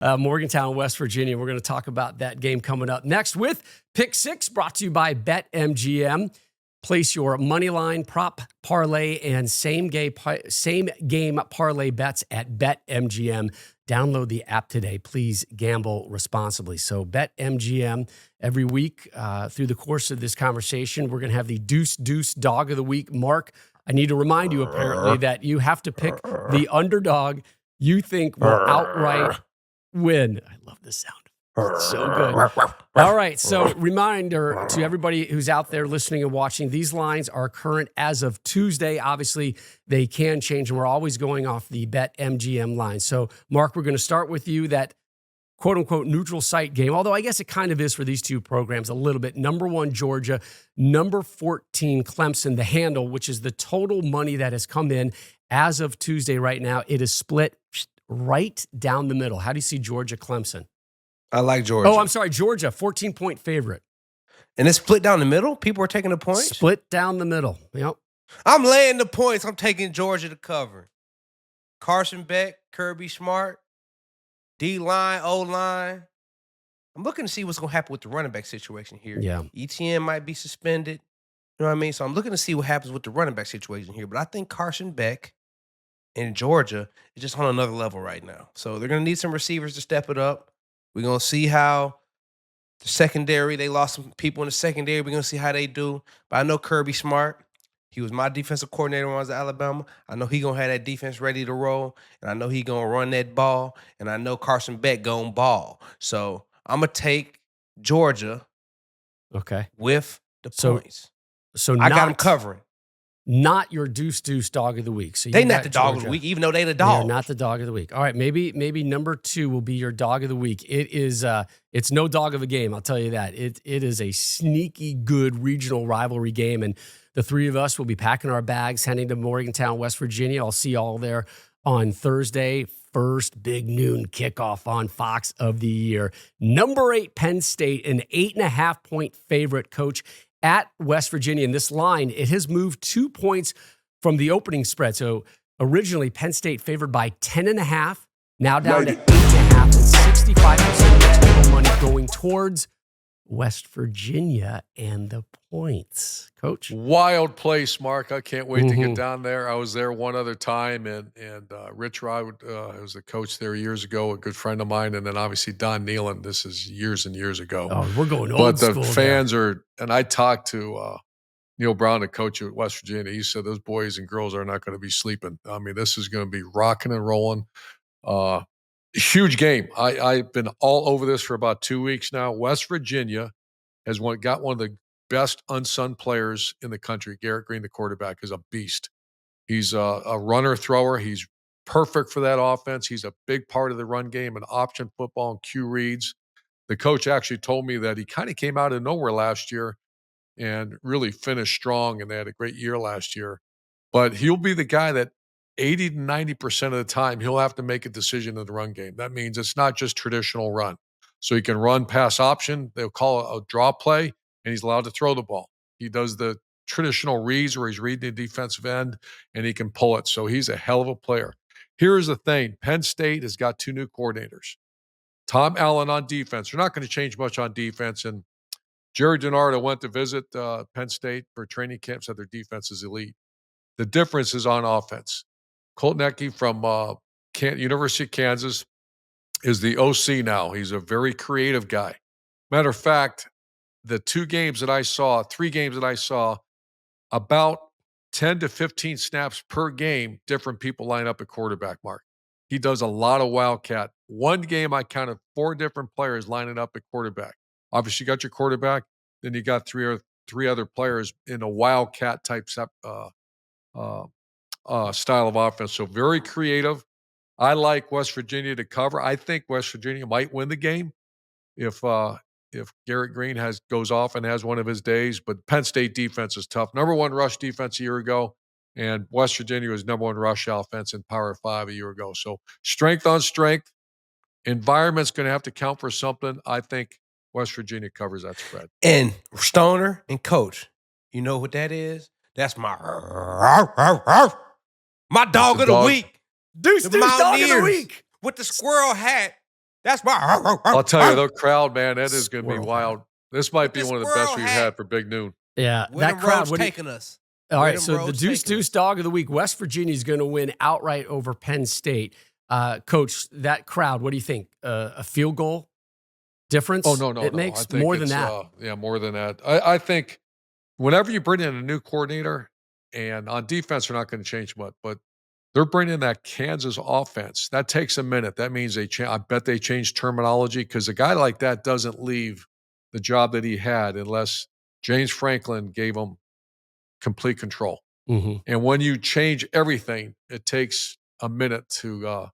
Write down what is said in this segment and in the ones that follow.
Morgantown, West Virginia. We're going to talk about that game coming up next with Pick 6, brought to you by BetMGM. Place your money line, prop, parlay, and same game parlay bets at BetMGM. Download the app today. Please gamble responsibly. So BetMGM every week through the course of this conversation, we're going to have the Deuce Dog of the Week. Mark, I need to remind you apparently that you have to pick the underdog you think will outright win. I love this sound. It's so good. All right. So reminder to everybody who's out there listening and watching, these lines are current as of Tuesday. Obviously, they can change, and we're always going off the BetMGM line. So, Mark, we're going to start with you, that quote-unquote neutral site game, although I guess it kind of is for these two programs a little bit. Number 1, Georgia. Number 14, Clemson. The handle, which is the total money that has come in as of Tuesday right now, it is split right down the middle. How do you see Georgia, Clemson? I like Georgia. Oh, I'm sorry, Georgia, 14-point favorite. And it's split down the middle? People are taking the points? Split down the middle, yep. I'm laying the points. I'm taking Georgia to cover. Carson Beck, Kirby Smart, D-line, O-line. I'm looking to see what's going to happen with the running back situation here. Yeah. ETN might be suspended. You know what I mean? So I'm looking to see what happens with the running back situation here. But I think Carson Beck in Georgia is just on another level right now. So they're going to need some receivers to step it up. We're going to see how the secondary, they lost some people in the secondary. We're going to see how they do. But I know Kirby Smart. He was my defensive coordinator when I was at Alabama. I know he going to have that defense ready to roll. And I know he going to run that ball. And I know Carson Beck going to ball. So I'm going to take Georgia with the points. So I got them covering. Not your Deuce dog of the week. So they not the dog of the week, even though they the dog. They're not the dog of the week. All right, maybe number 2 will be your dog of the week. It is it's no dog of a game, I'll tell you that. It is a sneaky good regional rivalry game, and the three of us will be packing our bags, heading to Morgantown, West Virginia. I'll see you all there on Thursday. First big noon kickoff on Fox of the year. Number 8, Penn State, an 8.5-point favorite, Coach, at West Virginia. In this line, it has moved 2 points from the opening spread. So originally, Penn State favored by 10.5, now down to 8.5, and 65% of the total money going towards West Virginia and the points. Coach? Wild place, Mark. I can't wait to get down there. I was there one other time, and Rich Rod was the coach there years ago, a good friend of mine, and then obviously Don Nealon. This is years and years ago. Oh, we're going old But the school fans are, and I talked to Neil Brown, the coach at West Virginia. He said those boys and girls are not going to be sleeping. I mean, this is going to be rocking and rolling. Huge game. I've been all over this for about 2 weeks now. West Virginia has got one of the best unsung players in the country. Garrett Green, the quarterback, is a beast. He's a runner thrower. He's perfect for that offense. He's a big part of the run game and option football and Q reads. The coach actually told me that he kind of came out of nowhere last year and really finished strong, and they had a great year last year. But he'll be the guy that 80 to 90% of the time he'll have to make a decision in the run game. That means it's not just traditional run. So he can run pass option. They'll call it a draw play, and he's allowed to throw the ball. He does the traditional reads where he's reading the defensive end, and he can pull it. So he's a hell of a player. Here's the thing. Penn State has got 2 new coordinators. Tom Allen on defense. They're not going to change much on defense. And Jerry DiNardo went to visit Penn State for training camp, said their defense is elite. The difference is on offense. Colt Necky from University of Kansas is the OC now. He's a very creative guy. Matter of fact, the 3 games that I saw, about 10 to 15 snaps per game, different people line up at quarterback, Mark. He does a lot of wildcat. One game, I counted 4 different players lining up at quarterback. Obviously, you got your quarterback, then you got three other players in a wildcat type style of offense. So very creative. I like West Virginia to cover. I think West Virginia might win the game if Garrett Green goes off and has one of his days. But Penn State defense is tough. Number 1 rush defense a year ago, and West Virginia was number 1 rush offense in Power 5 a year ago. So strength on strength. Environment's going to have to count for something. I think West Virginia covers that spread. And Stoner and Coach, you know what that is? That's my dog of the week. Deuce dog of the week. With the squirrel hat That's my. I'll tell you, the crowd, man, that is going to be Squirrel wild. This might be this one of the squirrel best we've hat. had for Big Noon. Yeah, Where that them crowd. roads What do you, taking us? all Where right, them so the roads Deuce taking Deuce us? dog of the week, West Virginia is going to win outright over Penn State. Coach, that crowd, what do you think? A field goal difference? Oh, no. It I makes think more than it's, that. yeah, more than that. I think whenever you bring in a new coordinator, and on defense, they're not going to change much, but they're bringing in that Kansas offense. That takes a minute. That means I bet they changed terminology because a guy like that doesn't leave the job that he had unless James Franklin gave him complete control. Mm-hmm. And when you change everything, it takes a minute to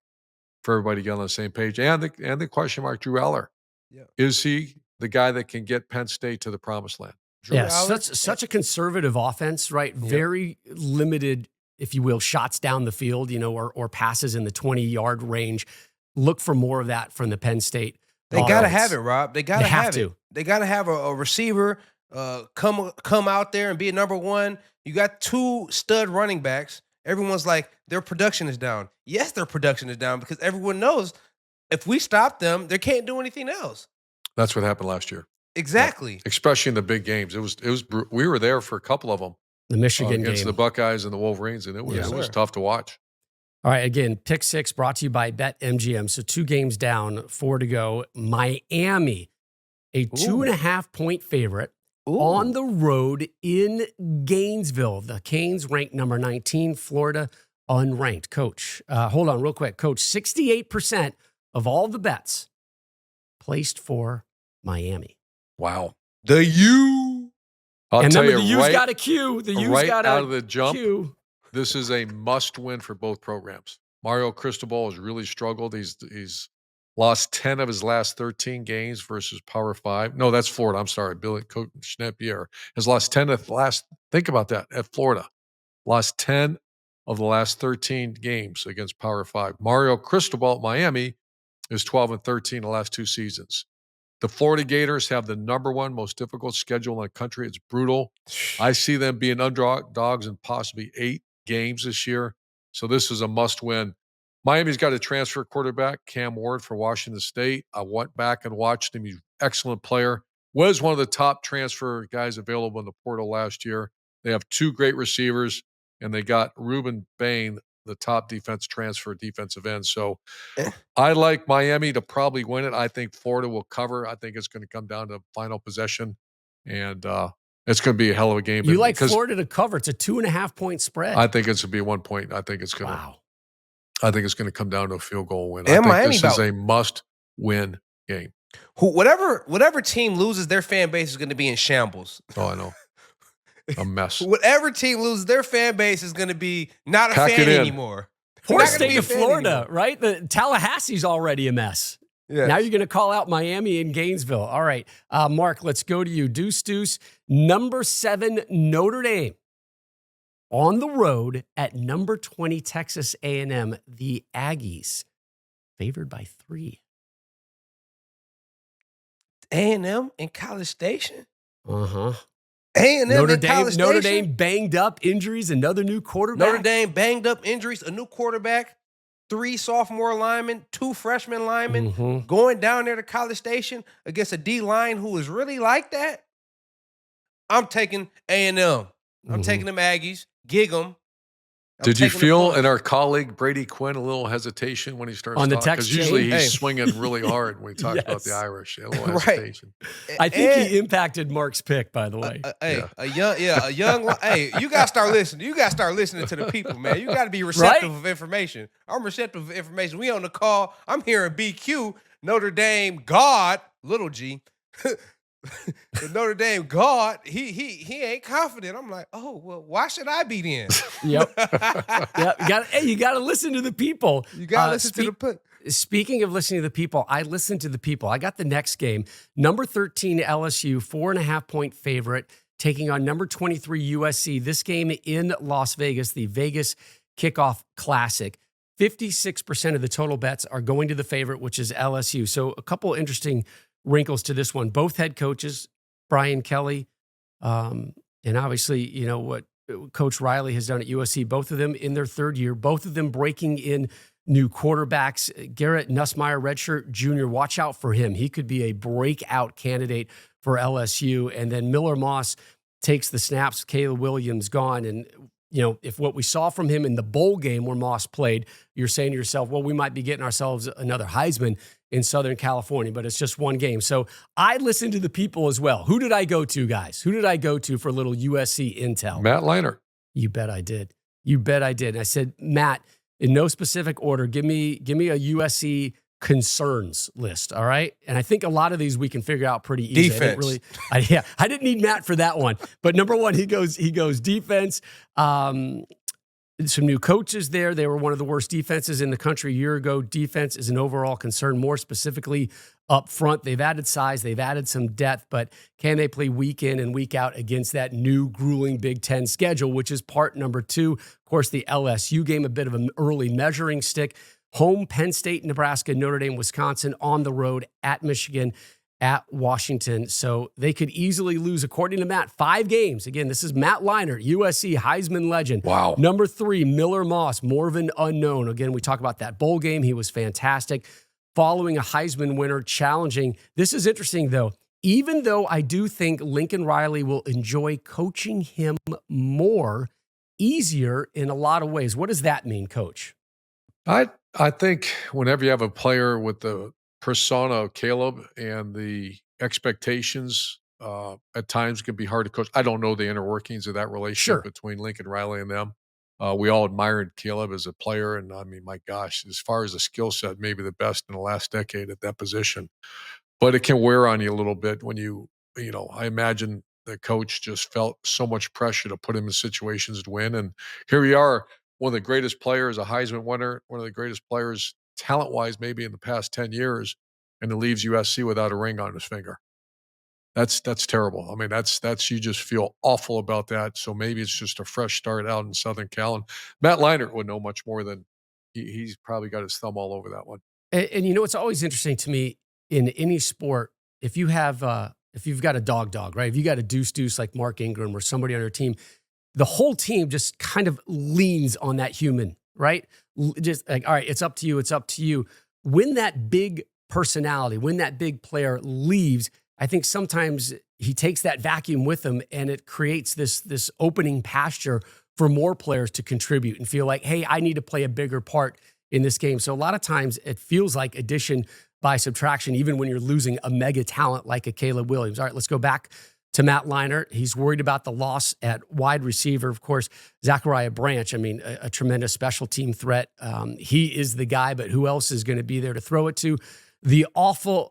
for everybody to get on the same page. And the question mark, Drew Aller. Yeah. Is he the guy that can get Penn State to the promised land? Drew Yeah, Aller? such a conservative offense, right? Yep. Very limited, if you will, shots down the field, or passes in the 20-yard range. Look for more of that from the Penn State. They got to offense. have it, Rob. They got to have have to. it. They got to have a receiver come out there and be a number one. You got 2 stud running backs. Everyone's like, their production is down. Yes, their production is down because everyone knows if we stop them, they can't do anything else. That's what happened last year. Exactly. Yeah. Especially in the big games. It was we were there for a couple of them. The Michigan against game. the Buckeyes and the Wolverines, and it was tough to watch. All right, again, pick 6 brought to you by BetMGM. So 2 games down, 4 to go. Miami, a 2.5-point favorite on the road in Gainesville. The Canes ranked number 19, Florida unranked. Coach, hold on real quick. Coach, 68% of all the bets placed for Miami. Wow. The U. I'll And tell remember, you, the U's right, got a Q. The U's right got out a of the jump, Q. this is a must-win for both programs. Mario Cristobal has really struggled. He's lost 10 of his last 13 games versus Power 5. No, that's Florida. I'm sorry. Coach Schneppier has lost 10 of the last – think about that, at Florida. Lost 10 of the last 13 games against Power 5. Mario Cristobal at Miami is 12-13 the last 2 seasons. The Florida Gators have the number 1 most difficult schedule in the country. It's brutal. I see them being underdogs in possibly 8 games this year. So this is a must-win. Miami's got a transfer quarterback, Cam Ward, for Washington State. I went back and watched him. He's an excellent player. Was one of the top transfer guys available in the portal last year. They have 2 great receivers, and they got Reuben Bain, the top defensive end. So I like Miami to probably win it. I think Florida will cover. I think it's going to come down to final possession, and it's going to be a hell of a game. You like Florida to cover. It's a 2.5-point spread. I think it's going to be 1 point. I think it's going to. Wow. I think it's going to come down to a field goal win. And I think Miami this is a must-win game. Whatever team loses, their fan base is going to be in shambles. Oh, I know. A mess. Whatever team loses, their fan base is going to be not a Pack fan it in. anymore. Poor They're not gonna state be a of fan Florida, anymore. right? The Tallahassee's already a mess. Yes. Now you're going to call out Miami and Gainesville. All right, Mark, let's go to you. Deuce, number 7, Notre Dame. On the road at number 20, Texas A&M. The Aggies favored by 3. A&M in College Station? Uh-huh. A&M Notre in College Station? Notre Dame banged up, injuries, another new quarterback. Notre Dame banged up, injuries, a new quarterback, 3 sophomore linemen, 2 freshman linemen, going down there to College Station against a D-line who is really like that. I'm taking A&M. I'm taking them Aggies. Gig them. Did you feel in our colleague Brady Quinn a little hesitation when he starts on the talking? text Because usually chain? he's swinging really hard when he talks about the Irish. A little hesitation. I think he impacted Mark's pick, by the way. A young. Hey, you gotta start listening. You gotta start listening to the people, man. You gotta be receptive of information. I'm receptive of information. We on the call. I'm hearing BQ, Notre Dame God, little G. The Notre Dame God, he ain't confident. I'm like, oh well, why should I be then? Yep. You got to listen to the people. You gotta listen to the. Speaking of listening to the people, I listened to the people. I got the next game. Number 13 LSU, 4.5-point favorite, taking on number 23 USC. This game in Las Vegas, the Vegas Kickoff Classic. 56% of the total bets are going to the favorite, which is LSU. So a couple interesting wrinkles to this one. Both head coaches, Brian Kelly, and obviously, you know, what Coach Riley has done at USC, both of them in their 3rd year, both of them breaking in new quarterbacks. Garrett Nussmeier, redshirt junior, watch out for him. He could be a breakout candidate for LSU. And then Miller Moss takes the snaps. Caleb Williams gone. And, if what we saw from him in the bowl game where Moss played, you're saying to yourself, well, we might be getting ourselves another Heisman in Southern California, but it's just one game. So I listened to the people as well. Who did I go to, guys? Who did I go to for a little USC intel? Matt Leinart. You bet I did. You bet I did. And I said, Matt, in no specific order, give me a USC concerns list, all right? And I think a lot of these we can figure out pretty easy. Defense. I didn't need Matt for that one. But number one, he goes defense. Some new coaches there. They were one of the worst defenses in the country a year ago. Defense is an overall concern, more specifically up front. They've added size. They've added some depth, but can they play week in and week out against that new grueling Big Ten schedule, which is part number two. Of course, the LSU game, a bit of an early measuring stick. Home, Penn State, Nebraska, Notre Dame, Wisconsin, on the road, at Michigan, at Washington. So they could easily lose, according to Matt, 5 games. Again, this is Matt Leinart, USC Heisman legend. Wow. Number 3, Miller Moss, more of an unknown. Again, we talk about that bowl game. He was fantastic. Following a Heisman winner, challenging. This is interesting, though. Even though I do think Lincoln Riley will enjoy coaching him more, easier in a lot of ways. What does that mean, Coach? I think whenever you have a player with the persona of Caleb and the expectations, at times can be hard to coach. I don't know the inner workings of that relationship between Lincoln Riley and them. We all admired Caleb as a player, and I mean, my gosh, as far as a skill set, maybe the best in the last decade at that position. But it can wear on you a little bit when I imagine the coach just felt so much pressure to put him in situations to win. And here we are, one of the greatest players, a Heisman winner, one of the greatest players talent-wise maybe in the past 10 years, and it leaves USC without a ring on his finger. That's terrible. I mean, that's you just feel awful about that. So maybe it's just a fresh start out in Southern Cal. And Matt Leinart would know much more than he's probably got his thumb all over that one. And it's always interesting to me in any sport, if you've got a dog, right? If you got a deuce like Mark Ingram or somebody on your team, the whole team just kind of leans on that human, right? Just like, all right, it's up to you. It's up to you. When that big personality, when that big player leaves, I think sometimes he takes that vacuum with him, and it creates this opening pasture for more players to contribute and feel like, hey, I need to play a bigger part in this game. So a lot of times it feels like addition by subtraction, even when you're losing a mega talent like a Caleb Williams. All right, let's go back to Matt Leinart. He's worried about the loss at wide receiver. Of course, Zachariah Branch, I mean, a tremendous special team threat. He is the guy, but who else is going to be there to throw it to? The awful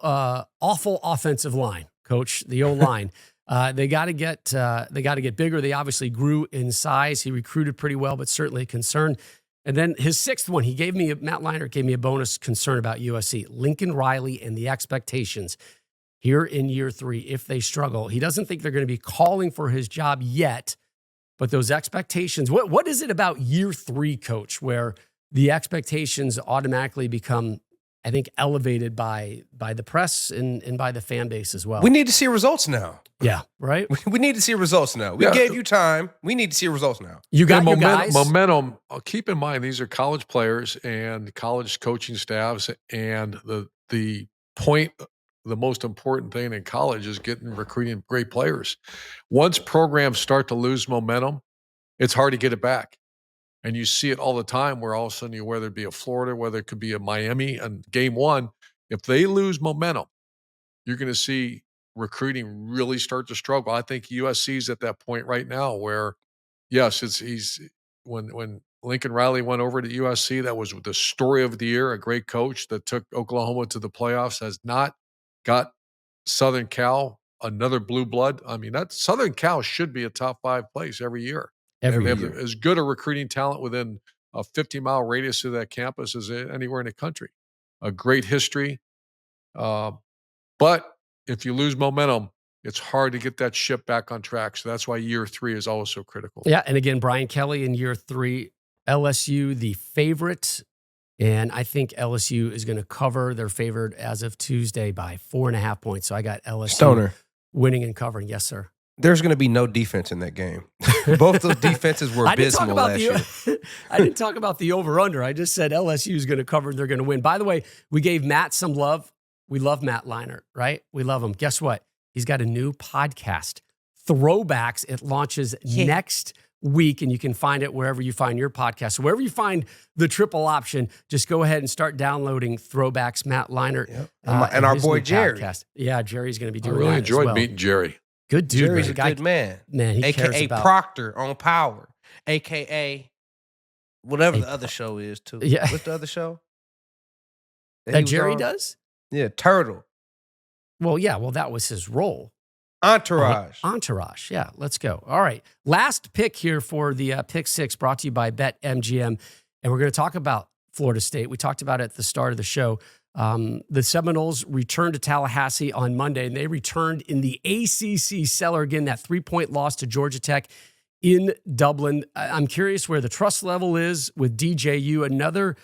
offensive line, Coach, the O-line. They got to get bigger. They obviously grew in size. He recruited pretty well, but certainly a concern. And then his 6th one, Matt Leinart gave me a bonus concern about USC. Lincoln Riley and the expectations here in year 3, if they struggle. He doesn't think they're going to be calling for his job yet, but those expectations, what is it about year 3, Coach, where the expectations automatically become, I think, elevated by the press and by the fan base as well? We need to see results now. Yeah, right? We need to see results now. We gave you time. We need to see results now. You got your guys. Momentum. Keep in mind, these are college players and college coaching staffs, and the point, the most important thing in college is recruiting great players. Once programs start to lose momentum, it's hard to get it back. And you see it all the time where all of a sudden, whether it be a Florida, whether it could be a Miami, and game 1, if they lose momentum, you're going to see recruiting really start to struggle. I think USC's at that point right now where, yes, when Lincoln Riley went over to USC, that was the story of the year, a great coach that took Oklahoma to the playoffs, has not got Southern Cal another blue blood. I mean, that Southern Cal should be a top 5 place every year. They have as good a recruiting talent within a 50-mile radius of that campus as anywhere in the country. A great history. But if you lose momentum, it's hard to get that ship back on track. So that's why year 3 is always so critical. Yeah, and again, Brian Kelly in year 3, LSU, the favorite. And I think LSU is going to cover. They're favored as of Tuesday by 4.5 points. So I got LSU Stoner winning and covering. Yes, sir. There's going to be no defense in that game. Both those defenses were abysmal last year. I didn't talk about the over-under. I just said LSU is going to cover. They're going to win. By the way, we gave Matt some love. We love Matt Leinart, right? We love him. Guess what? He's got a new podcast, Throwbacks. It launches next week, and you can find it wherever you find your podcast. So wherever you find the triple option, just go ahead and start downloading Throwbacks, Matt Leinart. Yep. And our boy Jerry. Podcast. Yeah, Jerry's going to be doing that. I really enjoyed as well. meeting Jerry. Good dude. Jerry's man. a good man. Man, he cares AKA about Proctor on Power. AKA whatever the other show is, too. Yeah. What's the other show? that he was Jerry on? does? Yeah, Turtle. Well, yeah. Well, that was his role. Entourage. Entourage. Yeah, let's go. All right. Last pick here for the Pick Six, brought to you by BetMGM. And we're going to talk about Florida State. We talked about it at the start of the show. The Seminoles returned to Tallahassee on Monday, and they returned in the ACC cellar again, that 3-point loss to Georgia Tech in Dublin. I'm curious where the trust level is with DJU. Another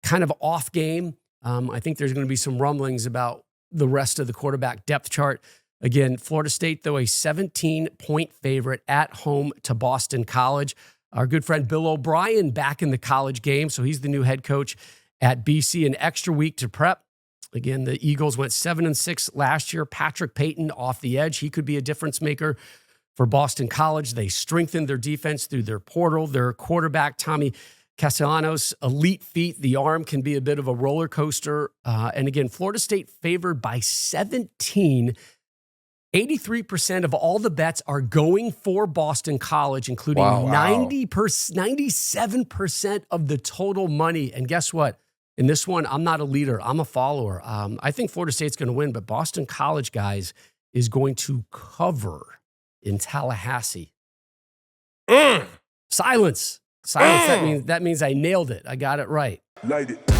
kind of off game. I think there's going to be some rumblings about the rest of the quarterback depth chart. Again, Florida State, though, a 17-point favorite at home to Boston College. Our good friend Bill O'Brien back in the college game, so he's the new head coach at BC. An extra week to prep. Again, the Eagles went 7-6 last year. Patrick Payton off the edge. He could be a difference maker for Boston College. They strengthened their defense through their portal. Their quarterback, Tommy Castellanos, elite feet. The arm can be a bit of a roller coaster. And again, Florida State favored by 17. 83% of all the bets are going for Boston College, including 97% of the total money. And guess what? In this one, I'm not a leader. I'm a follower. I think Florida State's going to win, but Boston College, guys, is going to cover in Tallahassee. Silence. That means I nailed it. I got it right. Light it.